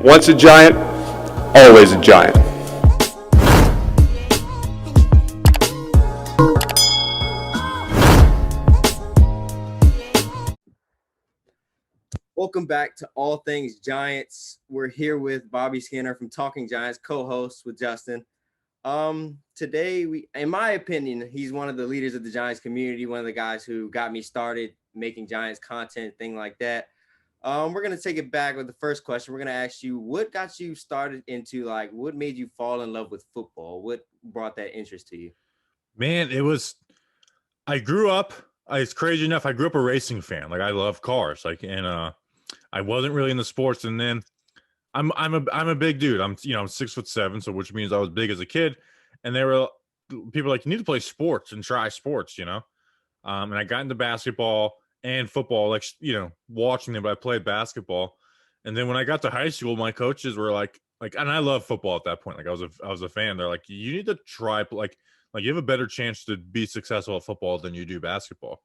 Once a giant, always a giant. Welcome back to All Things Giants. We're here with Bobby Skinner from Talking Giants, co-host with Justin. Today, in my opinion, he's one of the leaders of the Giants community, one of the guys who got me started making Giants content, thing like that. We're gonna take it back with the first question. We're gonna ask you, what got you started into, like, what made you fall in love with football? What brought that interest to you? Man, I grew up, it's crazy enough, I grew up a racing fan. Like, I love cars. I wasn't really into sports, and then I'm a big dude. I'm 6'7", so which means I was big as a kid. And people were like, you need to play sports and try sports, And I got into basketball and football, like, watching them, but I played basketball. And then when I got to high school, my coaches were like, and I love football at that point. Like, I was a fan. They're like, you need to try, like you have a better chance to be successful at football than you do basketball.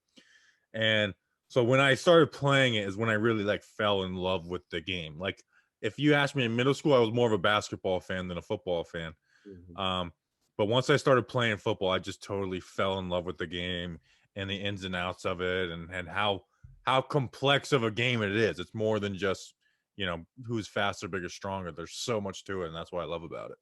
And so when I started playing it is when I really like fell in love with the game. Like, if you asked me in middle school, I was more of a basketball fan than a football fan. Mm-hmm. But once I started playing football, I just totally fell in love with the game and the ins and outs of it, and how complex of a game it is. It's more than just, who's faster, bigger, stronger. There's so much to it, and that's what I love about it.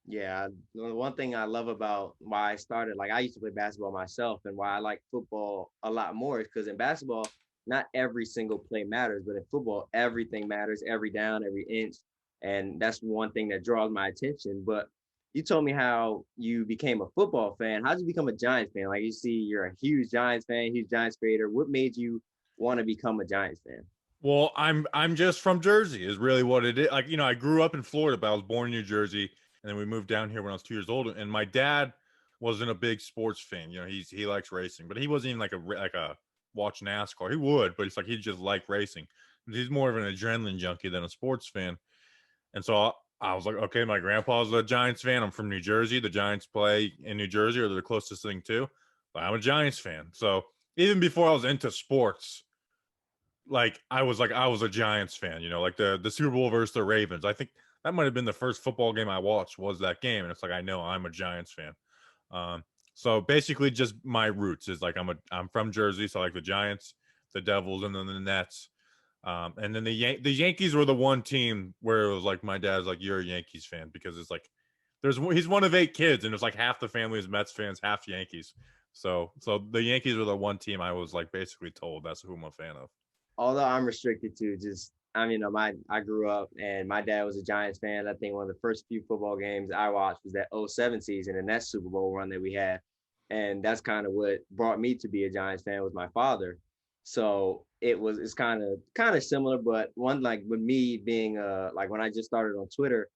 Yeah, the one thing I love about why I started, like, I used to play basketball myself, and why I like football a lot more is because in basketball, not every single play matters, but in football, everything matters, every down, every inch. And that's one thing that draws my attention. But you told me how you became a football fan. How did you become a Giants fan? Like, you see, you're a huge Giants fan, huge Giants creator. What made you want to become a Giants fan? Well, I'm just from Jersey is really what it is. Like, I grew up in Florida, but I was born in New Jersey, and then we moved down here when I was 2 years old. And my dad wasn't a big sports fan. He likes racing, but he wasn't even like a watch NASCAR. He would, but it's like he just liked racing. He's more of an adrenaline junkie than a sports fan. And so I was like, okay, my grandpa's a Giants fan. I'm from New Jersey. The Giants play in New Jersey, or they're the closest thing to. But I'm a Giants fan. So even before I was into sports, I was a Giants fan, like the Super Bowl versus the Ravens. I think that might have been the first football game I watched was that game. And it's like, I know I'm a Giants fan. So basically just my roots is like, I'm from Jersey. So like the Giants, the Devils, and then the Nets. And then the Yankees were the one team where it was like, my dad's like, you're a Yankees fan, because it's like, he's one of 8 kids, and it's like half the family is Mets fans, half Yankees. So the Yankees were the one team I was like basically told that's who I'm a fan of. Although I'm restricted to just, I mean, I grew up and my dad was a Giants fan. I think one of the first few football games I watched was that '07 season and that Super Bowl run that we had. And that's kind of what brought me to be a Giants fan, was my father. So it's kind of similar, but one, like, with me being like, when I just started on Twitter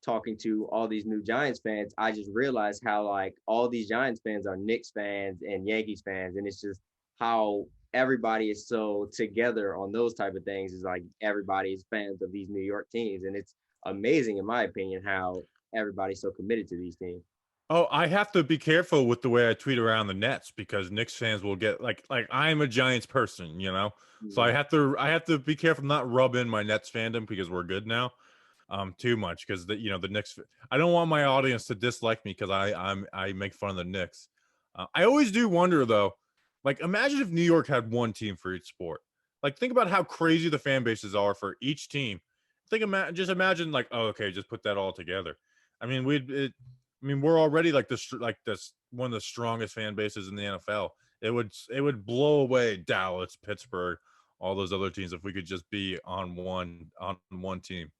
talking to all these new Giants fans, I just realized how, like, all these Giants fans are Knicks fans and Yankees fans, and it's just how everybody is so together on those type of things. Is like everybody is fans of these New York teams, and it's amazing, in my opinion, how everybody's so committed to these teams. Oh, I have to be careful with the way I tweet around the Nets, because Knicks fans will get like I'm a Giants person, So Yeah. I have to be careful not rub in my Nets fandom, because we're good now, too much, because the Knicks. I don't want my audience to dislike me because I make fun of the Knicks. I always do wonder though, like, imagine if New York had one team for each sport. Like, think about how crazy the fan bases are for each team. Just imagine, like, oh, okay, just put that all together. I mean, we're already like this one of the strongest fan bases in the NFL. It would blow away Dallas, Pittsburgh, all those other teams if we could just be on one team.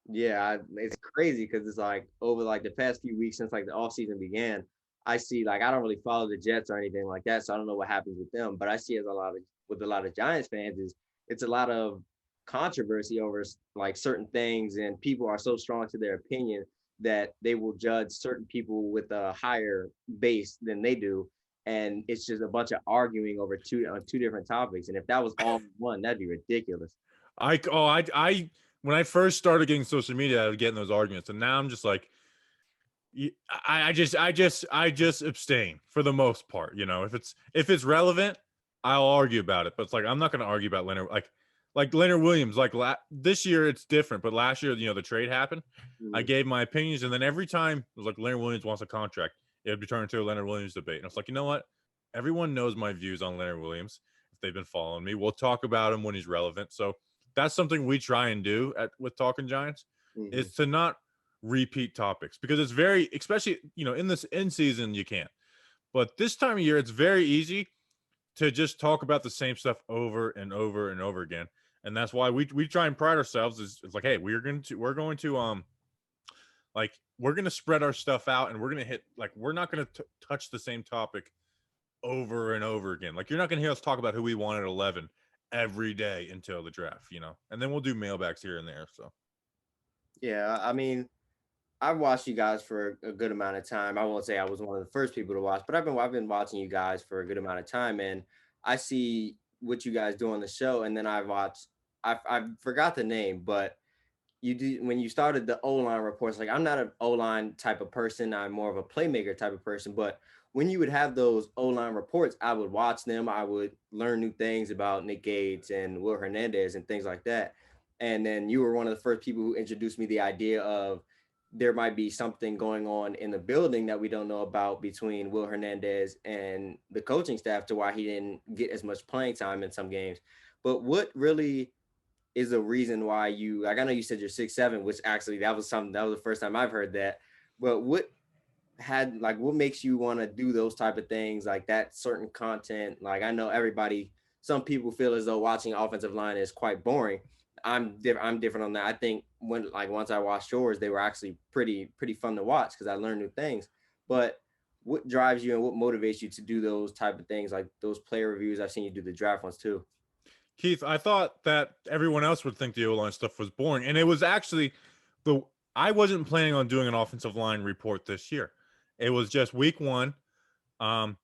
Yeah, it's crazy because it's like over like the past few weeks since like the off season began, I see, like, I don't really follow the Jets or anything like that, so I don't know what happens with them. But I see, as a lot of with a lot of Giants fans, is it's a lot of controversy over like certain things, and people are so strong to their opinion that they will judge certain people with a higher base than they do, and it's just a bunch of arguing over two different topics. And if that was all one, that'd be ridiculous. I when I first started getting social media, I would get in those arguments, and now I'm just like, I just abstain for the most part. If it's relevant, I'll argue about it. But it's like, I'm not going to argue about Leonard. Like, like Leonard Williams, like this year it's different, but last year, the trade happened. I gave my opinions, and then every time it was like Leonard Williams wants a contract, it would be turned into a Leonard Williams debate. And I was like, you know what? Everyone knows my views on Leonard Williams. If they've been following me, we'll talk about him when he's relevant. So that's something we try and do with Talking Giants is to not repeat topics, because it's very, especially, in this in season, you can't. But this time of year, it's very easy to just talk about the same stuff over and over and over again. And that's why we try and pride ourselves is it's like, hey, we're going to we're going to spread our stuff out, and we're going to hit, like, we're not going to touch the same topic over and over again. Like, you're not going to hear us talk about who we want at 11 every day until the draft, and then we'll do mailbags here and there. So Yeah, I mean, I've watched you guys for a good amount of time. I won't say I was one of the first people to watch, but I've been watching you guys for a good amount of time, and I see what you guys do on the show. And then I forgot the name, but you do when you started the O-line reports. Like, I'm not an O-line type of person. I'm more of a playmaker type of person. But when you would have those O-line reports, I would watch them. I would learn new things about Nick Gates and Will Hernandez and things like that. And then you were one of the first people who introduced me the idea of there might be something going on in the building that we don't know about between Will Hernandez and the coaching staff to why he didn't get as much playing time in some games. But what really is a reason why you, like, I know you said you're 6'7", which actually that was the first time I've heard that. But what makes you want to do those type of things, like that certain content? Like, I know some people feel as though watching offensive line is quite boring. I'm different on that. I think once I watched yours, they were actually pretty fun to watch because I learned new things. But what drives you and what motivates you to do those type of things, like those player reviews? I've seen you do the draft ones too. Keith, I thought that everyone else would think the O-line stuff was boring, and it was actually I wasn't planning on doing an offensive line report this year. It was just week one. Now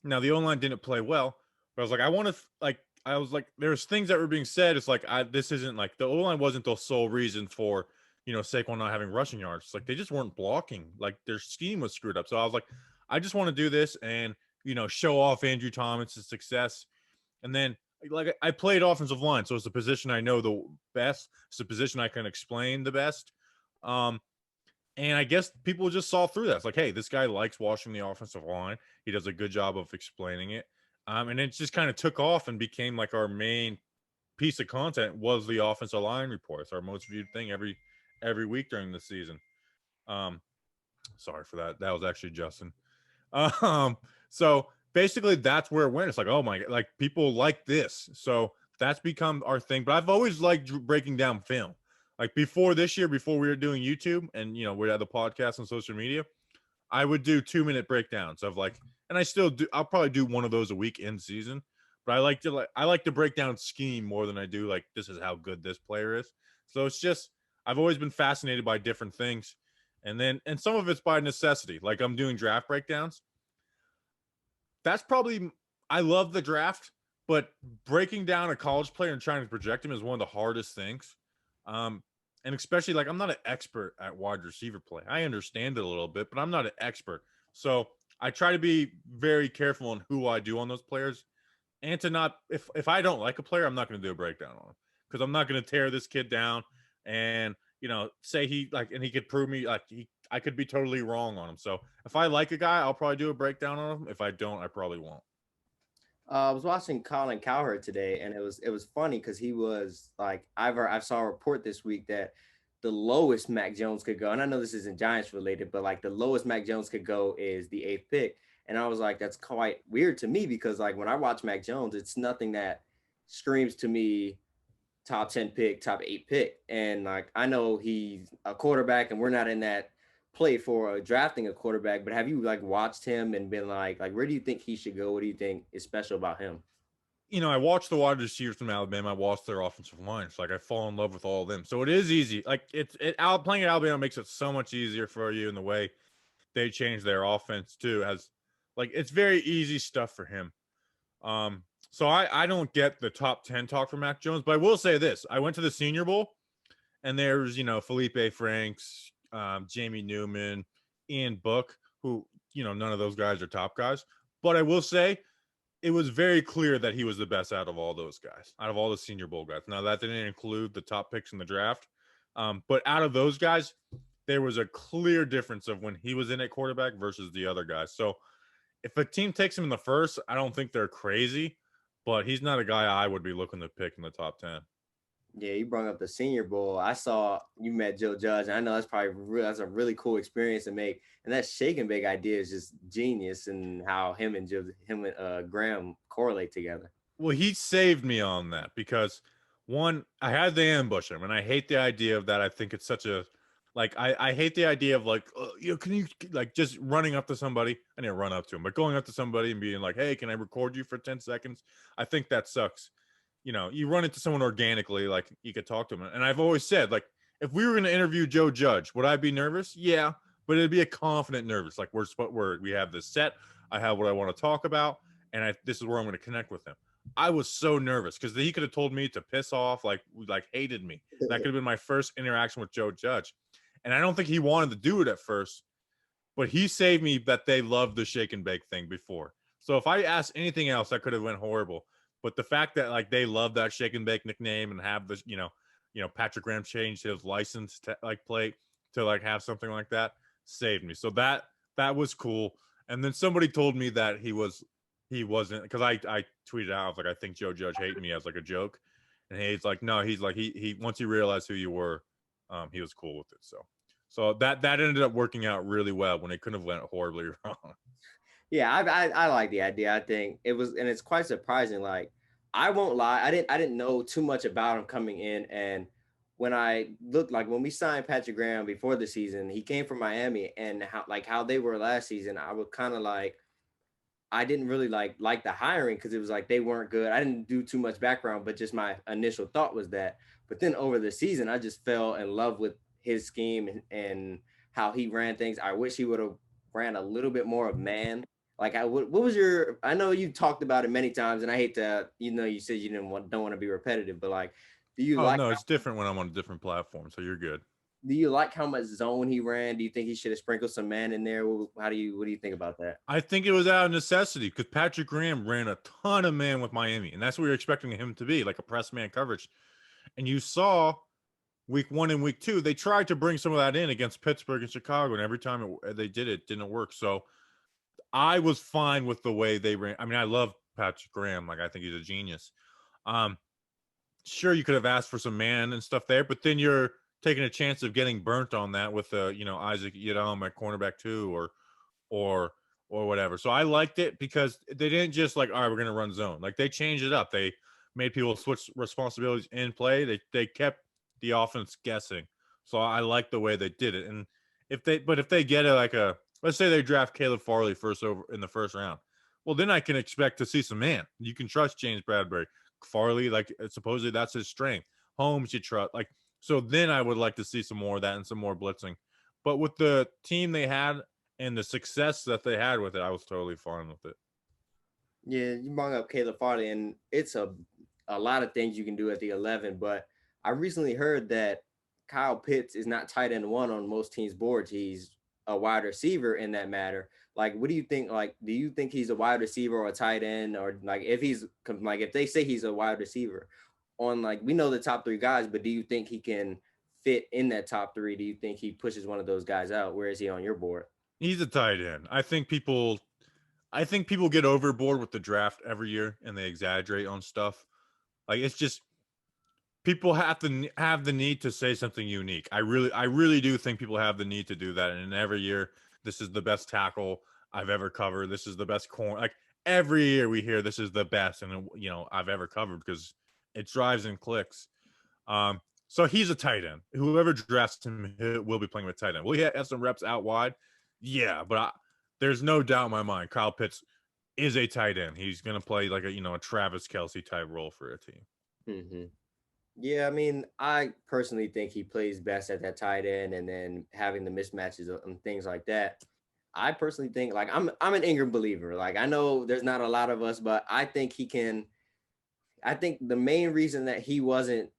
the O-line didn't play well, but I was like, I was like, there's things that were being said. It's like, this isn't like the O-line wasn't the sole reason for, Saquon not having rushing yards. It's like they just weren't blocking. Like, their scheme was screwed up. So I was like, I just want to do this and, show off Andrew Thomas' success. And then, like, I played offensive line, so it's a position I know the best. It's a position I can explain the best. And I guess people just saw through that. It's like, hey, this guy likes watching the offensive line. He does a good job of explaining it. And it just kind of took off and became like our main piece of content was the offensive line report. It's our most viewed thing every week during the season. Sorry for that. That was actually Justin. So basically that's where it went. It's like, oh my, like, people like this. So that's become our thing. But I've always liked breaking down film. Like, before this year, before we were doing YouTube and, we had the podcast and social media, I would do 2-minute breakdowns of, like, and I still do. I'll probably do one of those a week in season, but I like to break down scheme more than I do like, this is how good this player is. So it's just, I've always been fascinated by different things. And some of it's by necessity. Like, I'm doing draft breakdowns. That's probably, I love the draft, but breaking down a college player and trying to project him is one of the hardest things. And especially, like, I'm not an expert at wide receiver play. I understand it a little bit, but I'm not an expert. So I try to be very careful on who I do on those players, and to not, if I don't like a player, I'm not going to do a breakdown on him, because I'm not going to tear this kid down and, say and he could prove me, like, I could be totally wrong on him. So if I like a guy, I'll probably do a breakdown on him. If I don't, I probably won't. I was watching Colin Cowherd today, and it was funny because he was like, I saw a report this week that the lowest Mac Jones could go, and I know this isn't Giants related, but like the lowest Mac Jones could go is the 8th pick, and I was like, that's quite weird to me because, like, when I watch Mac Jones, it's nothing that screams to me top 10 pick, top 8 pick, and like, I know he's a quarterback, and we're not in that play for drafting a quarterback, but have you like watched him and been like where do you think he should go? What do you think is special about him? I watched the wide receivers from Alabama. I watched their offensive line. It's like I fall in love with all of them. So it is easy. Like, playing at Alabama makes it so much easier for you in the way they change their offense too. As like, it's very easy stuff for him. So I don't get the top 10 talk for Mac Jones, but I will say this: I went to the Senior Bowl, and there's Felipe Franks, Jamie Newman, Ian Book, who none of those guys are top guys. But I will say, it was very clear that he was the best out of all those guys, out of all the Senior Bowl guys. Now, that didn't include the top picks in the draft, but out of those guys, there was a clear difference of when he was in at quarterback versus the other guys. So if a team takes him in the first, I don't think they're crazy, but he's not a guy I would be looking to pick in the top 10. Yeah, you brought up the Senior Bowl. I saw you met Joe Judge, and I know that's probably that's a really cool experience to make. And that shake and bake idea is just genius, and how him and Graham correlate together. Well, he saved me on that because one, I had to ambush him, and I hate the idea of that. I think it's such a I hate the idea of can you like just running up to somebody? I didn't run up to him, but going up to somebody and being like, hey, can I record you for 10 seconds? I think that sucks. You run into someone organically, like you could talk to them. And I've always said, like, if we were going to interview Joe Judge, would I be nervous? Yeah, but it'd be a confident nervous. Like we have this set. I have what I want to talk about, and this is where I'm going to connect with him. I was so nervous because he could have told me to piss off, like hated me. That could have been my first interaction with Joe Judge. And I don't think he wanted to do it at first, but he saved me that they loved the shake and bake thing before. So if I asked anything else, that could have went horrible. But the fact that they love that shake and bake nickname and have this, Patrick Graham changed his license to plate to have something like that saved me. So that was cool. And then somebody told me that he wasn't, because I tweeted out, I was like, I think Joe Judge hated me as a joke. And he's like, no, he's like, he once he realized who you were, he was cool with it. So that ended up working out really well when it couldn't have went horribly wrong. Yeah, I like the idea. I think it was, and it's quite surprising. Like, I won't lie, I didn't know too much about him coming in, and when I looked, like when we signed Patrick Graham before the season, he came from Miami, and how they were last season, I was kind of like, I didn't really like the hiring because it was like they weren't good. I didn't do too much background, but just my initial thought was that. But then over the season, I just fell in love with his scheme and how he ran things. I wish he would have ran a little bit more of man. Like, what was your? I know you talked about it many times, and I hate to, you said you don't want to be repetitive, but like, do you Oh no, it's different when I'm on a different platform, so you're good. Do you like how much zone he ran? Do you think he should have sprinkled some man in there? What do you think about that? I think it was out of necessity because Patrick Graham ran a ton of man with Miami, and that's what we were expecting him to be, like a press man coverage. And you saw week 1 and week 2, they tried to bring some of that in against Pittsburgh and Chicago, and every time they did it didn't work. So I was fine with the way they ran. I mean, I love Patrick Graham. I think he's a genius. Sure, you could have asked for some man and stuff there, but then you're taking a chance of getting burnt on that with Isaac Yiadom at cornerback 2 or whatever. So I liked it because they didn't just all right, we're going to run zone. They changed it up. They made people switch responsibilities in play. They kept the offense guessing. So I like the way they did it. And if they get it let's say they draft Caleb Farley in the first round. Well, then I can expect to see some man. You can trust James Bradbury. Farley, supposedly that's his strength. Holmes, you trust. So then I would like to see some more of that and some more blitzing. But with the team they had and the success that they had with it, I was totally fine with it. Yeah, you brought up Caleb Farley, and it's a lot of things you can do at the 11. But I recently heard that Kyle Pitts is not tight end 1 on most teams' boards. He's a wide receiver in that matter. What do you think? Do you think he's a wide receiver or a tight end, or if they say he's a wide receiver on we know the top 3 guys, but do you think he can fit in that top 3? Do you think he pushes one of those guys out? Where is he on your board? He's a tight end. I think people get overboard with the draft every year and they exaggerate on stuff. It's just people have to have the need to say something unique. I really do think people have the need to do that. And every year, this is the best tackle I've ever covered. This is the best corner. Every year we hear this is the best, and I've ever covered because it drives in clicks. So he's a tight end. Whoever drafts him will be playing with tight end. Will he have some reps out wide? Yeah, but there's no doubt in my mind Kyle Pitts is a tight end. He's going to play a Travis Kelce type role for a team. Mm-hmm. Yeah, I mean, I personally think he plays best at that tight end, and then having the mismatches and things like that. I personally think I'm an Ingram believer. I know there's not a lot of us, but I think he can. I think the main reason that he wasn't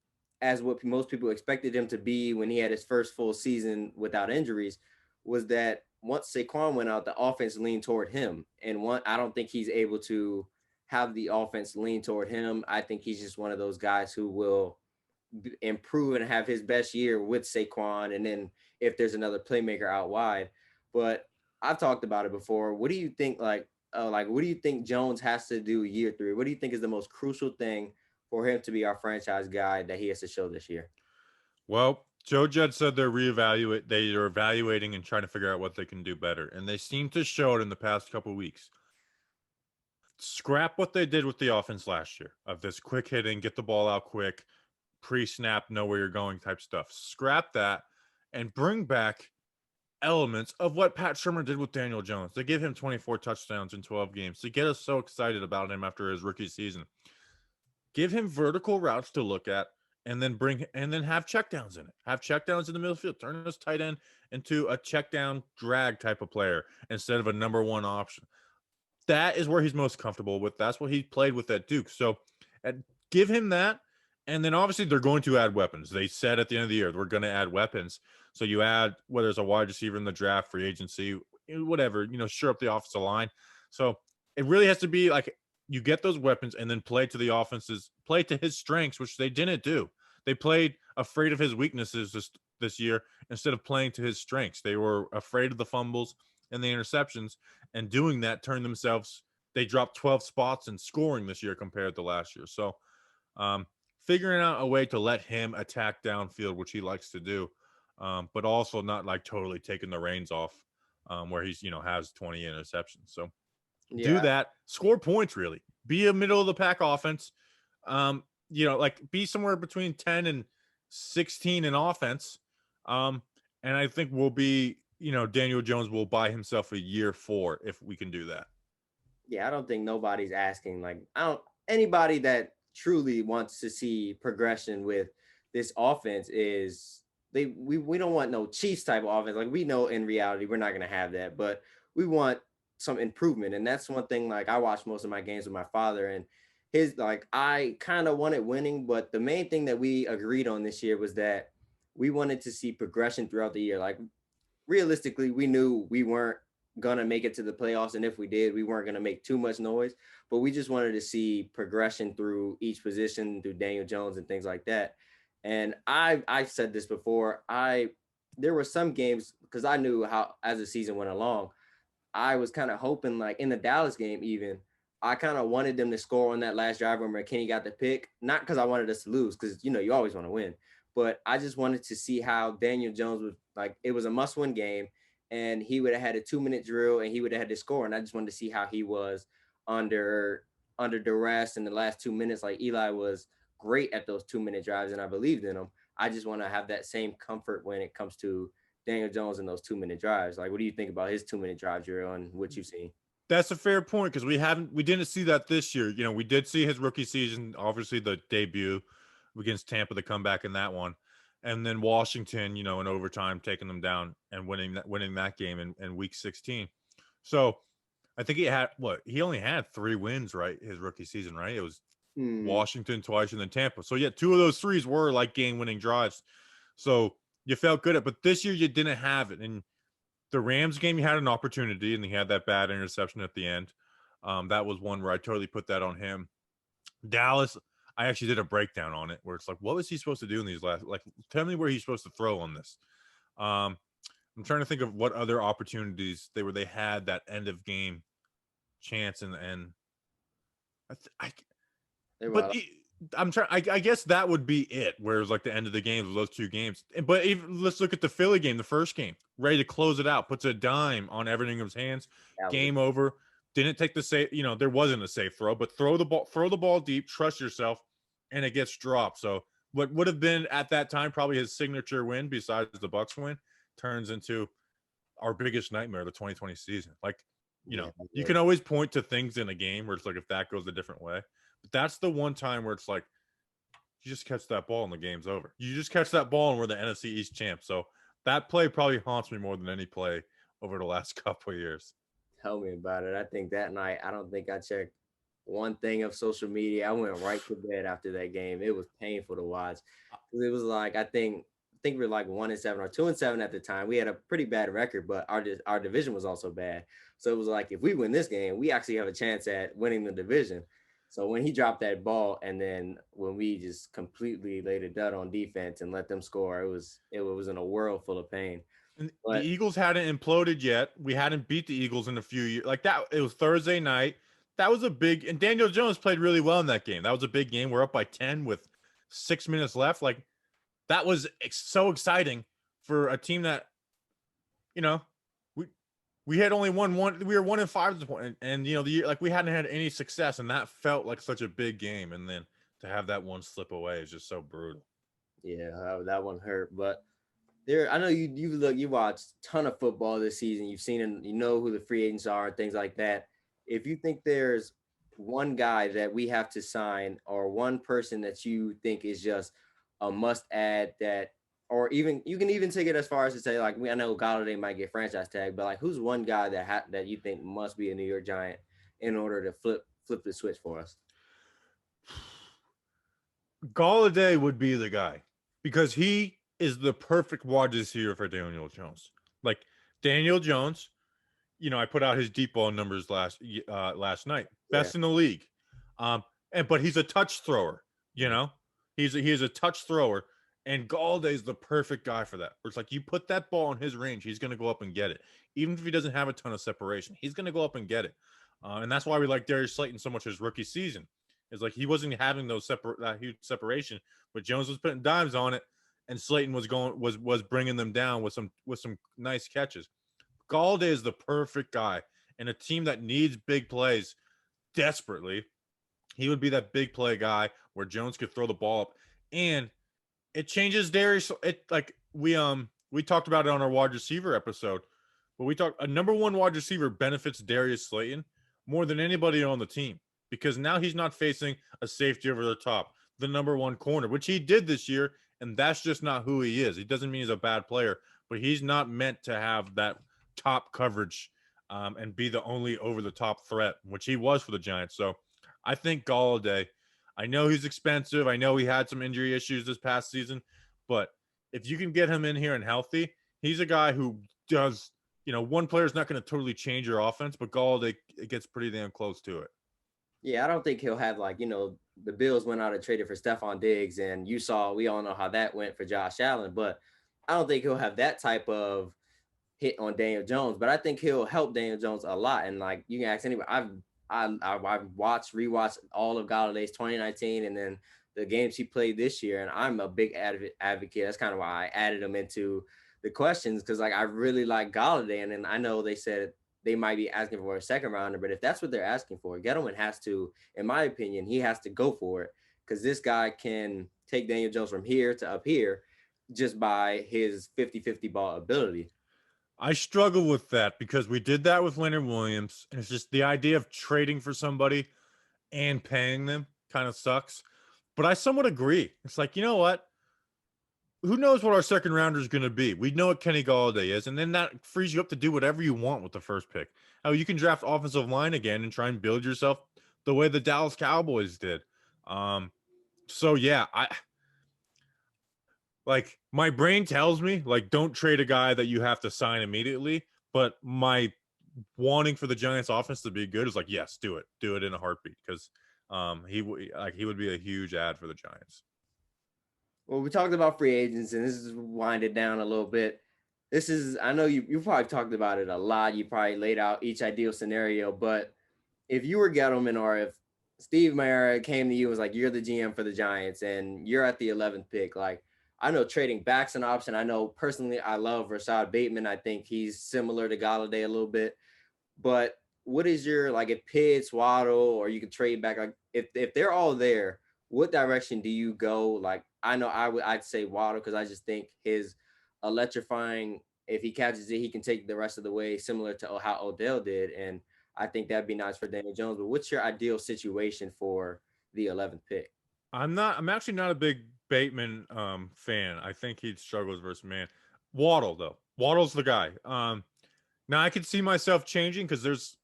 as what most people expected him to be when he had his first full season without injuries was that once Saquon went out, the offense leaned toward him. And I don't think he's able to have the offense lean toward him. I think he's just one of those guys who will improve and have his best year with Saquon, and then if there's another playmaker out wide. But I've talked about it before. What do you think? What do you think Jones has to do year 3? What do you think is the most crucial thing for him to be our franchise guy that he has to show this year? Well, Joe Judge said they are evaluating and trying to figure out what they can do better, and they seem to show it in the past couple of weeks. Scrap what they did with the offense last year of this quick hitting, get the ball out quick, pre-snap, know where you're going type stuff. Scrap that and bring back elements of what Pat Shermer did with Daniel Jones. They give him 24 touchdowns in 12 games to get us so excited about him after his rookie season. Give him vertical routes to look at, and then have checkdowns in it. Have checkdowns in the middle field. Turn this tight end into a checkdown drag type of player instead of a number one option. That is where he's most comfortable with. That's what he played with at Duke. So give him that. And then obviously they're going to add weapons. They said at the end of the year, we're going to add weapons. So you add, whether it's a wide receiver in the draft, free agency, whatever, shore up the offensive line. So it really has to be like you get those weapons and then play to his strengths, which they didn't do. They played afraid of his weaknesses this year instead of playing to his strengths. They were afraid of the fumbles and the interceptions, and doing that they dropped 12 spots in scoring this year compared to last year. So figuring out a way to let him attack downfield, which he likes to do, but also not like totally taking the reins off where he's, has 20 interceptions. So do that, score points, really be a middle of the pack offense. Be somewhere between 10 and 16 in offense. And I think we'll be, Daniel Jones will buy himself a year 4 if we can do that. Yeah, I don't think nobody's asking. Anybody that truly wants to see progression with this offense is we don't want no Chiefs type of offense. Like, we know in reality we're not going to have that, but we want some improvement. And that's one thing. Like, I watched most of my games with my father, and I kind of wanted winning, but the main thing that we agreed on this year was that we wanted to see progression throughout the year. Like, realistically, we knew we weren't gonna make it to the playoffs, and if we did, we weren't gonna make too much noise, but we just wanted to see progression through each position, through Daniel Jones and things like that. And I've said this before, there were some games, because I knew how, as the season went along, I was kind of hoping, like in the Dallas game even, I kind of wanted them to score on that last drive where McKinney got the pick, not because I wanted us to lose, because you always want to win, but I just wanted to see how Daniel Jones was, like, it was a must-win game, and he would have had a 2-minute drill, and he would have had to score. And I just wanted to see how he was under duress in the last 2 minutes. Like, Eli was great at those 2-minute drives, and I believed in him. I just want to have that same comfort when it comes to Daniel Jones in those 2-minute drives. Like, what do you think about his 2-minute drive, drill, and what you've seen? That's a fair point, because we didn't see that this year. We did see his rookie season, obviously the debut against Tampa, the comeback in that one. And then Washington, in overtime, taking them down and winning that game in week 16. So I think he only had 3 wins, right? His rookie season, right? It was Washington twice and then Tampa. So yeah, 2 of those 3s were like game-winning drives. So you felt good at, but this year you didn't have it. And the Rams game, you had an opportunity, and he had that bad interception at the end. That was one where I totally put that on him. Dallas, I actually did a breakdown on it where it's like, what was he supposed to do in these tell me where he's supposed to throw on this. I'm trying to think of what other opportunities they had that end of game chance in the end. I guess that would be it, where it was like the end of the games, those 2 games. But even, let's look at the Philly game, the first game, ready to close it out, puts a dime on Everningham's hands, game over. Didn't take the safe, there wasn't a safe throw, but throw the ball deep, trust yourself, and it gets dropped. So what would have been at that time probably his signature win, besides the Bucs win, turns into our biggest nightmare of the 2020 season. Like, you can always point to things in a game where it's like, if that goes a different way, but that's the one time where it's like, you just catch that ball and the game's over. You just catch that ball and we're the NFC East champs. So that play probably haunts me more than any play over the last couple of years. Tell me about it. I think that night, I don't think I checked one thing of social media. I went right to bed after that game. It was painful to watch. It was like, I think we were like 1-7 or 2-7 at the time. We had a pretty bad record, but our division was also bad. So it was like, if we win this game, we actually have a chance at winning the division. So when he dropped that ball, and then when we just completely laid a dud on defense and let them score, it was in a world full of pain. And the But Eagles hadn't imploded yet. We hadn't beat the Eagles in a few years. Like that, it was Thursday night. That was a big, and Daniel Jones played really well in that game. That was a big game. We're up by 10 with 6 minutes left. Like that was so exciting for a team that, you know, we we had only won one. We were 1-5 at this point, and you know, like we hadn't had any success, and that felt like such a big game. And then to have that one slip away is just so brutal. yeah, that one hurt. But I know you watched a ton of football this season. You've seen and you know who the free agents are and things like that. If you think there's one guy that we have to sign or one person that you think is just a must add that, or even you can even take it as far as to say like I know Galladay might get franchise tag, but like who's one guy that you think must be a New York Giant in order to flip the switch for us? Galladay would be the guy because he is the perfect wide receiver for Daniel Jones. Like Daniel Jones, you know, I put out his deep ball numbers last night, best in the league. But he's a touch thrower. You know, he's a touch thrower, and Galladay is the perfect guy for that. Where it's like you put that ball in his range, he's going to go up and get it, even if he doesn't have a ton of separation. He's going to go up and get it, and that's why we like Darius Slayton so much his rookie season. Is like he wasn't having that huge separation, but Jones was putting dimes on it, and Slayton was bringing them down with some nice catches. Galladay is the perfect guy, and a team that needs big plays desperately, he would be that big play guy where Jones could throw the ball up, and it changes Darius. It like we talked about it on our wide receiver episode, but we talked a number one wide receiver benefits Darius Slayton more than anybody on the team because now he's not facing a safety over the top, the number one corner, which he did this year, and that's just not who he is. He doesn't mean he's a bad player, but he's not meant to have that top coverage and be the only over the top threat, which he was for the Giants. So I think Galladay, I know he's expensive. I know he had some injury issues this past season, but if you can get him in here and healthy, he's a guy who does, you know, one player is not going to totally change your offense, but Galladay gets pretty damn close to it. Yeah, I don't think he'll have the Bills went out and traded for Stephon Diggs, and we all know how that went for Josh Allen, but I don't think he'll have that type of hit on Daniel Jones, but I think he'll help Daniel Jones a lot. And like you can ask anybody, I've rewatched all of Galladay's 2019 and then the games he played this year, and I'm a big advocate. That's kind of why I added him into the questions because like I really like Galladay, and then I know they said they might be asking for a second rounder, but if that's what they're asking for, Gettleman has to, in my opinion, he has to go for it because this guy can take Daniel Jones from here to up here just by his 50-50 ball ability. I struggle with that because we did that with Leonard Williams, and it's just the idea of trading for somebody and paying them kind of sucks. But I somewhat agree. It's like, you know what? Who knows what our second rounder is going to be? We know what Kenny Galladay is, and then that frees you up to do whatever you want with the first pick. How you can draft offensive line again and try and build yourself the way the Dallas Cowboys did. So yeah, like my brain tells me like don't trade a guy that you have to sign immediately, but my wanting for the Giants offense to be good is like yes, do it in a heartbeat because he would be a huge ad for the Giants. Well, we talked about free agents, and this is wind it down a little bit. I know you probably talked about it a lot. You probably laid out each ideal scenario, but if you were Gettleman or if Steve Meyer came to you and was like, you're the GM for the Giants and you're at the 11th pick, like I know trading back's an option. I know personally I love Rashad Bateman. I think he's similar to Galladay a little bit. But what is your like if Pitts, Waddle, or you could trade back, like if they're all there, what direction do you go? Like I know I'd say Waddle because I just think his electrifying, if he catches it, he can take the rest of the way, similar to how Odell did. And I think that'd be nice for Daniel Jones. But what's your ideal situation for the 11th pick? I'm actually not a big Bateman fan. I think he struggles versus man. Waddle though. Waddle's the guy. Now I could see myself changing because there's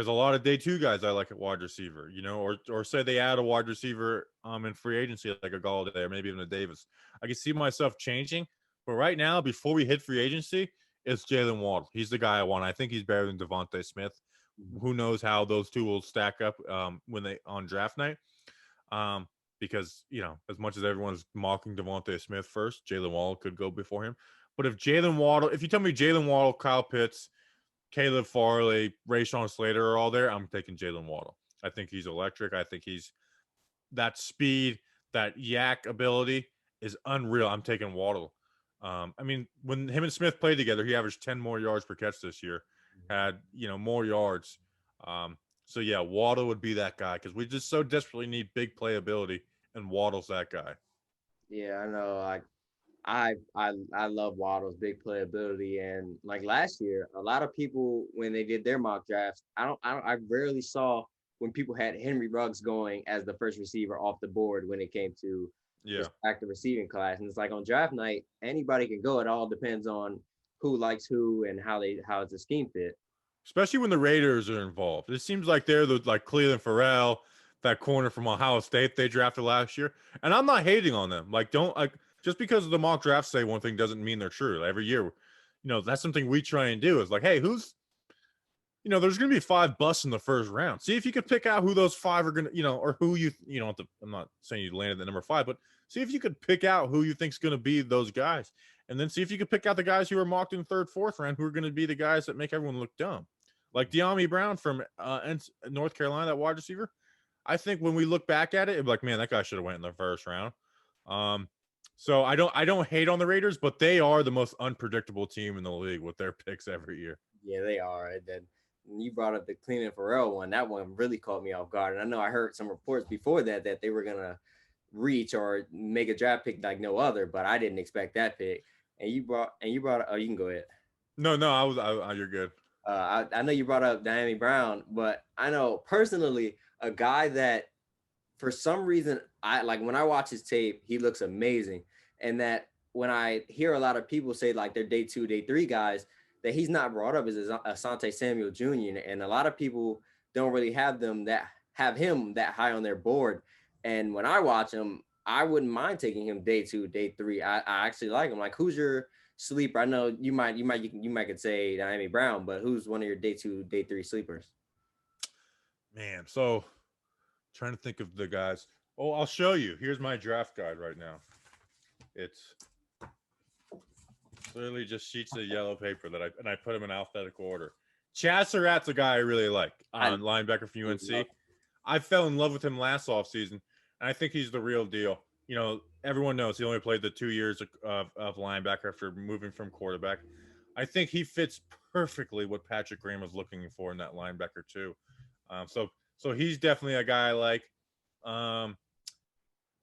a lot of day two guys I like at wide receiver, you know, or say they add a wide receiver in free agency like a Galladay or maybe even a Davis. I can see myself changing, but right now before we hit free agency, it's Jalen Waddle. He's the guy I want. I think he's better than Devontae Smith, who knows how those two will stack up when they on draft night. Because as much as everyone's mocking Devontae Smith first, Jalen Waddle could go before him. But if you tell me Jalen Waddle, Kyle Pitts, Caleb Farley, Rashawn Slater are all there, I'm taking Jalen Waddle. I think he's electric. I think he's that speed, that yak ability is unreal. I'm taking Waddle. I mean, when him and Smith played together, he averaged 10 more yards per catch this year, had, more yards. So yeah, Waddle would be that guy because we just so desperately need big playability, and Waddle's that guy. Yeah, I know. I love Waddle's big playability, and like last year, a lot of people when they did their mock drafts, I rarely saw when people had Henry Ruggs going as the first receiver off the board when it came to Yeah. active receiving class. And it's like on draft night, anybody can go. It all depends on who likes who and how it's a scheme fit. Especially when the Raiders are involved. It seems like they're the like Cleveland Farrell, that corner from Ohio State they drafted last year. And I'm not hating on them. Like, don't like just because the mock drafts say one thing doesn't mean they're true. Every year, that's something we try and do is like, hey, there's going to be 5 busts in the first round. See if you could pick out who those 5 are going to, or who I'm not saying you landed at number 5, but see if you could pick out who you think is going to be those guys. And then see if you could pick out the guys who are mocked in the 3rd, 4th round who are going to be the guys that make everyone look dumb. Like De'Ami Brown from North Carolina, that wide receiver. I think when we look back at it, it'd be like, man, that guy should have went in the 1st round. So I don't hate on the Raiders, but they are the most unpredictable team in the league with their picks every year. Yeah, they are. And then you brought up the Cleveland Farrell one. That one really caught me off guard. And I know I heard some reports before that they were gonna reach or make a draft pick like no other, but I didn't expect that pick. And you brought. Oh, you can go ahead. No, you're good. I know you brought up De'Ami Brown, but I know personally a guy that for some reason I like when I watch his tape, he looks amazing. And that when I hear a lot of people say like they're day 2, day 3 guys, that he's not brought up is Asante Samuel Jr. And a lot of people don't really have him that high on their board. And when I watch him, I wouldn't mind taking him day 2, day 3. I actually like him. Like, who's your sleeper? I know you might could say De'Ami Brown, but who's one of your day 2, day 3 sleepers? Man, so trying to think of the guys. Oh, I'll show you. Here's my draft guide right now. It's literally just sheets of yellow paper that I put them in alphabetical order. Chaz Surratt's a guy I really like on linebacker for UNC. I fell in love with him last offseason, and I think he's the real deal. Everyone knows he only played the 2 years of linebacker after moving from quarterback. I think he fits perfectly what Patrick Graham was looking for in that linebacker too. So he's definitely a guy I like.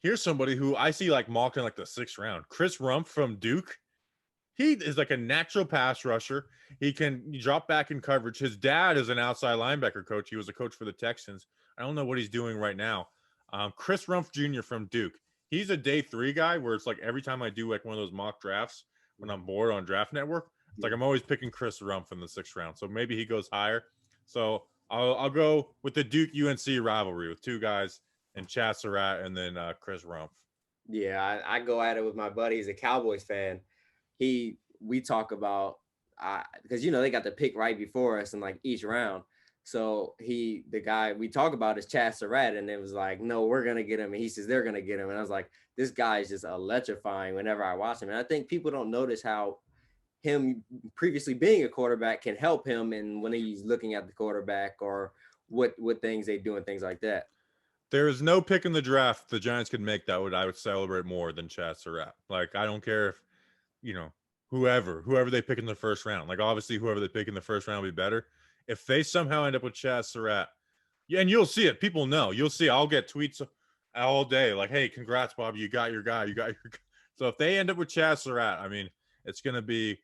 Here's somebody who I see like mocked in like the 6th round. Chris Rumph from Duke. He is like a natural pass rusher. He can drop back in coverage. His dad is an outside linebacker coach. He was a coach for the Texans. I don't know what he's doing right now. Chris Rumph Jr. from Duke. He's a day 3 guy where it's like every time I do like one of those mock drafts when I'm bored on Draft Network, it's like I'm always picking Chris Rumph in the 6th round. So maybe he goes higher. So I'll go with the Duke UNC rivalry with 2 guys and Chaz Surratt and then Chris Rumph. Yeah, I go at it with my buddy. He's a Cowboys fan. We talk about because they got the pick right before us in like each round. So the guy we talk about is Chaz Surratt, and it was like, no, we're gonna get him, and he says they're gonna get him, and I was like, this guy is just electrifying whenever I watch him, and I think people don't notice how him previously being a quarterback can help him, and when he's looking at the quarterback or what things they do and things like that. There is no pick in the draft the Giants could make that I would celebrate more than Chaz Surratt. Like, I don't care if whoever they pick in the 1st round. Like, obviously, whoever they pick in the 1st round will be better. If they somehow end up with Chaz Surratt, and you'll see it. People know. You'll see. I'll get tweets all day like, hey, congrats, Bob. You got your guy. So if they end up with Chaz Surratt, I mean, it's going to be,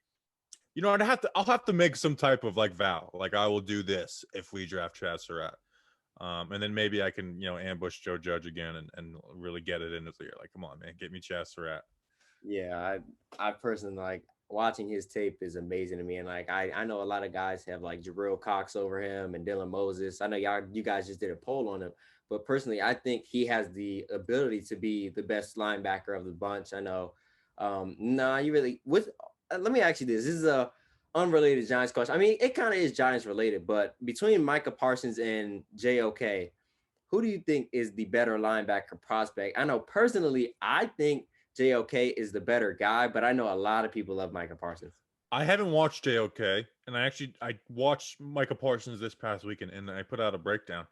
I'll have to make some type of like vow. Like, I will do this if we draft Chaz Surratt. And then maybe I can, ambush Joe Judge again and really get it into the year. Like, come on, man, get me Chaz Surratt. Yeah, I personally like watching his tape is amazing to me. And like, I know a lot of guys have like Jabril Cox over him and Dylan Moses. I know you guys just did a poll on him, but personally, I think he has the ability to be the best linebacker of the bunch. I know. Let me ask you this. This is unrelated Giants question. I mean, it kind of is Giants related, but between Micah Parsons and JOK, who do you think is the better linebacker prospect? I know personally, I think JOK is the better guy, but I know a lot of people love Micah Parsons. I haven't watched JOK, and I watched Micah Parsons this past weekend, and I put out a breakdown.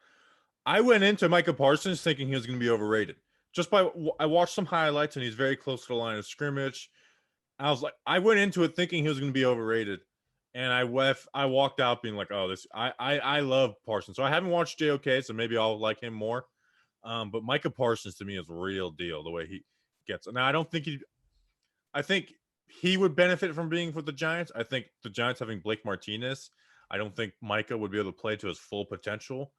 I went into Micah Parsons thinking he was going to be overrated. I watched some highlights, and he's very close to the line of scrimmage. I went into it thinking he was going to be overrated, and I walked out being like, oh, I love Parsons. So I haven't watched JOK, so maybe I'll like him more. But Micah Parsons to me is a real deal the way he gets. Now I think he would benefit from being with the Giants. I think the Giants having Blake Martinez, I don't think Micah would be able to play to his full potential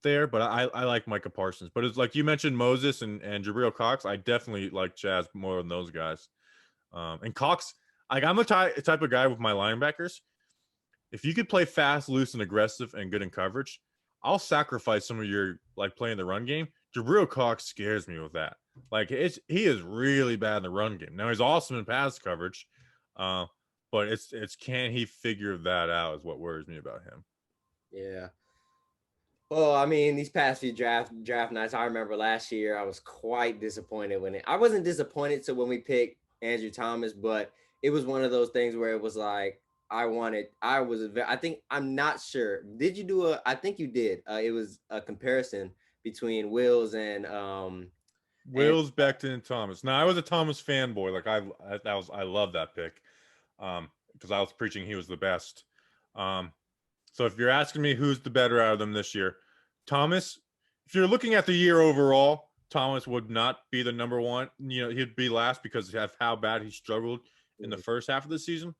there. But I like Micah Parsons. But it's like you mentioned Moses and Jabril Cox. I definitely like Chaz more than those guys. And Cox, I'm a type of guy with my linebackers. If you could play fast, loose, and aggressive and good in coverage, I'll sacrifice some of your like playing the run game. Jabril Cox scares me with that. Like he is really bad in the run game. Now he's awesome in pass coverage, but it's can he figure that out is what worries me about him. Yeah. Well, I mean, these past few draft nights, I remember last year I was quite disappointed I wasn't disappointed to when we picked Andrew Thomas, but it was one of those things where it was like I'm not sure. Did you do I think you did. It was a comparison between Wills and Wills, Becton, and Thomas. Now I was a Thomas fanboy. Like I love that pick because I was preaching he was the best. So if you're asking me who's the better out of them this year, Thomas, if you're looking at the year overall, Thomas would not be the number one. You know, he'd be last because of how bad he struggled in the first half of the season.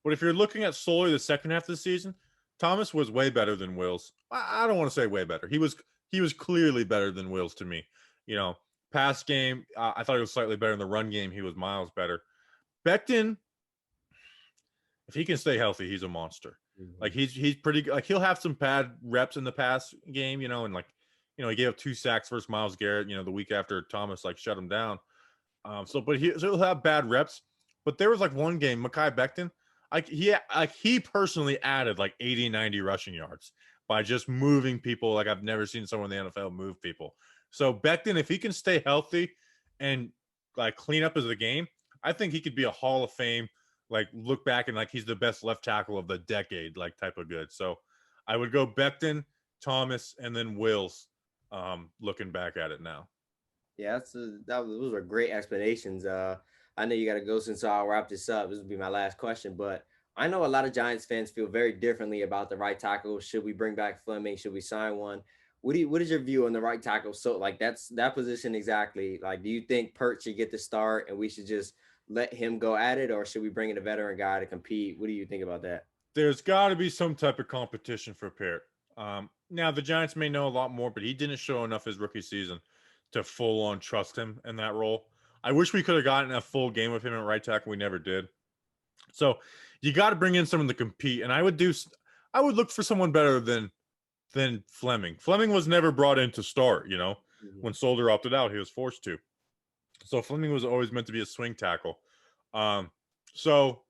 But if you're looking at solely the second half of the season, Thomas was way better than Wills. I don't want to say way better. He was clearly better than Wills to me. You know, pass game, I thought he was slightly better in the run game. He was miles better. Becton, if he can stay healthy, he's a monster. Mm-hmm. Like he's pretty like he'll have some bad reps in the pass game, you know, and like, you know, he gave up 2 sacks versus Myles Garrett, you know, the week after Thomas like shut him down. So he'll have bad reps. But there was like one game, Mekhi Becton, he personally added like 80, 90 rushing yards by just moving people. Like I've never seen someone in the NFL move people. So Becton, if he can stay healthy and like clean up as a game, I think he could be a Hall of Fame, like look back and like he's the best left tackle of the decade, like type of good. So I would go Becton, Thomas, and then Wills, looking back at it now. Yeah, those were great explanations. I know you got to go, since I'll wrap this up. This will be my last question, but I know a lot of Giants fans feel very differently about the right tackle. Should we bring back Fleming? Should we sign one? What is your view on the right tackle? So like that's that position exactly. Like, do you think Pert should get the start and we should just let him go at it, or should we bring in a veteran guy to compete? What do you think about that? There's got to be some type of competition for Pert. Now the Giants may know a lot more, but he didn't show enough his rookie season to full on trust him in that role. I wish we could have gotten a full game with him at right tackle. We never did. So you got to bring in someone to compete. And I would look for someone better than Fleming. Fleming was never brought in to start, you know. Mm-hmm. When Solder opted out, he was forced to. So Fleming was always meant to be a swing tackle. So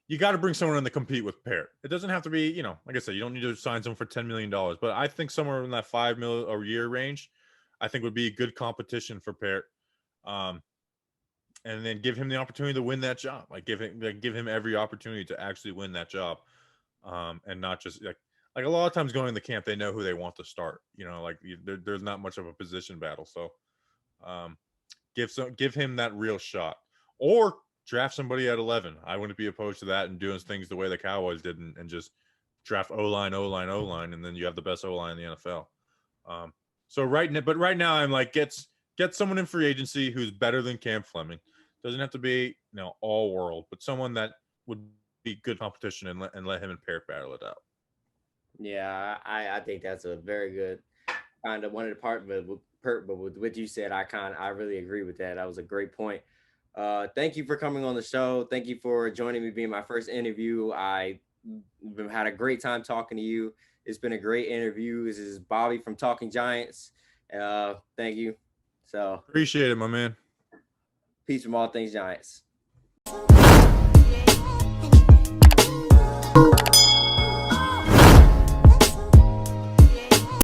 you got to bring someone in to compete with Parrott. It doesn't have to be, you know, like I said, you don't need to sign someone for $10 million. But I think somewhere in that $5 million a year range, I think would be good competition for Parrott. And then give him the opportunity to win that job. Like give him every opportunity to actually win that job. And not just like a lot of times going in the camp, they know who they want to start, you know, like there's not much of a position battle. So, give him that real shot, or draft somebody at 11. I wouldn't be opposed to that and doing things the way the Cowboys did and just draft O-line. And then you have the best O-line in the NFL. So right now I'm like, get someone in free agency who's better than Cam Fleming. Doesn't have to be, you know, all world, but someone that would be good competition and let him and Parrott battle it out. Yeah, I think that's a very good kind of one of the part, but with what you said, I really agree with that. That was a great point. Thank you for coming on the show. Thank you for joining me, being my first interview. I had a great time talking to you. It's been a great interview. This is Bobby from Talking Giants. Thank you. So appreciate it, my man. Peace from all things Giants.